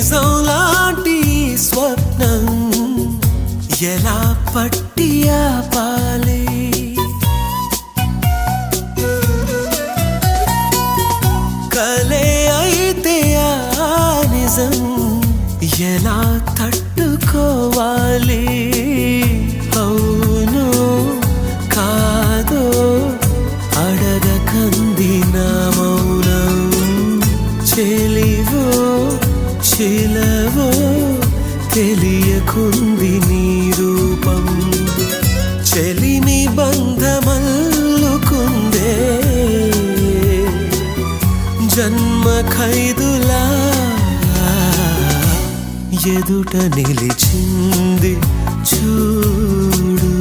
నిజం లాంటి స్వప్నం ఎలా పట్టి ఆపాలి కలే అయితే ఆ నిజం ఎలా తట్టుకోవాలి అవును కాదో అడగకంది నా మౌనం చెలివో చిలవో తెలియకుంది నీ రూపం చెలిమి బంధమల్లుకుందే జన్మ ఖైదులా ఎదుట నిలిచింది చూడు